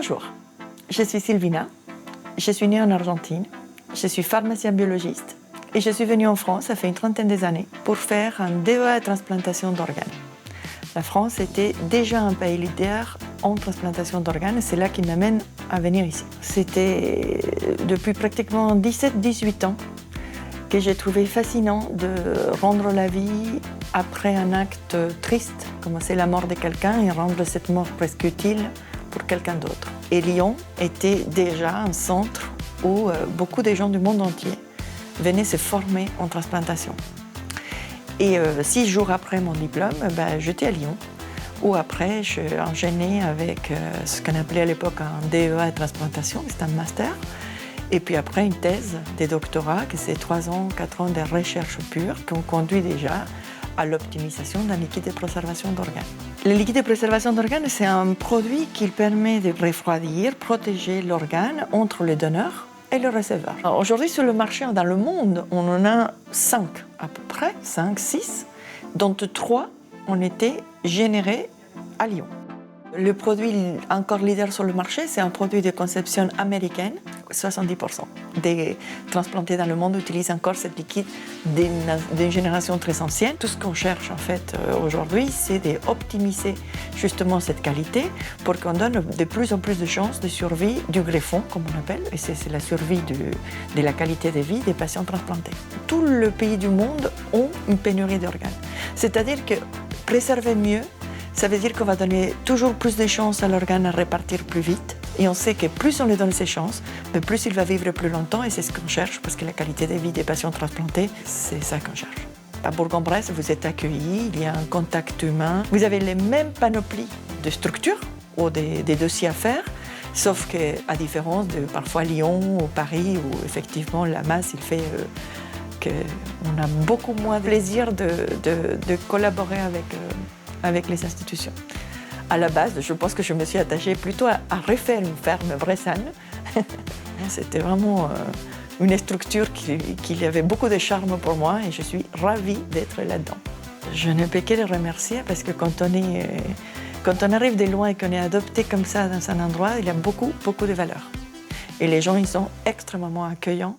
Bonjour, je suis Sylvina, je suis née en Argentine, je suis pharmacien biologiste et je suis venue en France, ça fait une trentaine d'années, pour faire un DEA de transplantation d'organes. La France était déjà un pays leader en transplantation d'organes et c'est là qui m'amène à venir ici. C'était depuis pratiquement 17-18 ans que j'ai trouvé fascinant de rendre la vie après un acte triste, comme c'est la mort de quelqu'un, et rendre cette mort presque utile pour quelqu'un d'autre. Et Lyon était déjà un centre où beaucoup de gens du monde entier venaient se former en transplantation. Et 6 jours après mon diplôme, j'étais à Lyon, où après j'ai enchaîné avec ce qu'on appelait à l'époque un DEA de transplantation, c'est un master. Et puis après une thèse de doctorat, que c'est 3 ans, 4 ans de recherche pure, qui ont conduit déjà à l'optimisation d'un liquide de préservation d'organes. Le liquide de préservation d'organes, c'est un produit qui permet de refroidir, protéger l'organe entre le donneur et le receveur. Aujourd'hui, sur le marché, dans le monde, on en a 5 à peu près, 5, 6, dont 3 ont été générés à Lyon. Le produit encore leader sur le marché, c'est un produit de conception américaine. 70% des transplantés dans le monde utilisent encore cette liquide d'une génération très ancienne. Tout ce qu'on cherche en fait aujourd'hui, c'est d'optimiser justement cette qualité pour qu'on donne de plus en plus de chances de survie du greffon, comme on appelle, et c'est la survie de la qualité de vie des patients transplantés. Tous les pays du monde ont une pénurie d'organes. C'est-à-dire que préserver mieux, ça veut dire qu'on va donner toujours plus de chances à l'organe à répartir plus vite. Et on sait que plus on lui donne ces chances, plus il va vivre plus longtemps. Et c'est ce qu'on cherche, parce que la qualité de vie des patients transplantés, c'est ça qu'on cherche. À Bourg-en-Bresse, vous êtes accueillis, il y a un contact humain. Vous avez les mêmes panoplies de structures ou des dossiers à faire, sauf qu'à différence de parfois Lyon ou Paris, où effectivement la masse, il fait qu'on a beaucoup moins de plaisir de collaborer avec les institutions. À la base, je pense que je me suis attachée plutôt à refaire une ferme bressane. C'était vraiment une structure qui avait beaucoup de charme pour moi et je suis ravie d'être là-dedans. Je ne peux que les remercier parce que quand on arrive de loin et qu'on est adopté comme ça dans un endroit, il y a beaucoup de valeurs. Et les gens, ils sont extrêmement accueillants.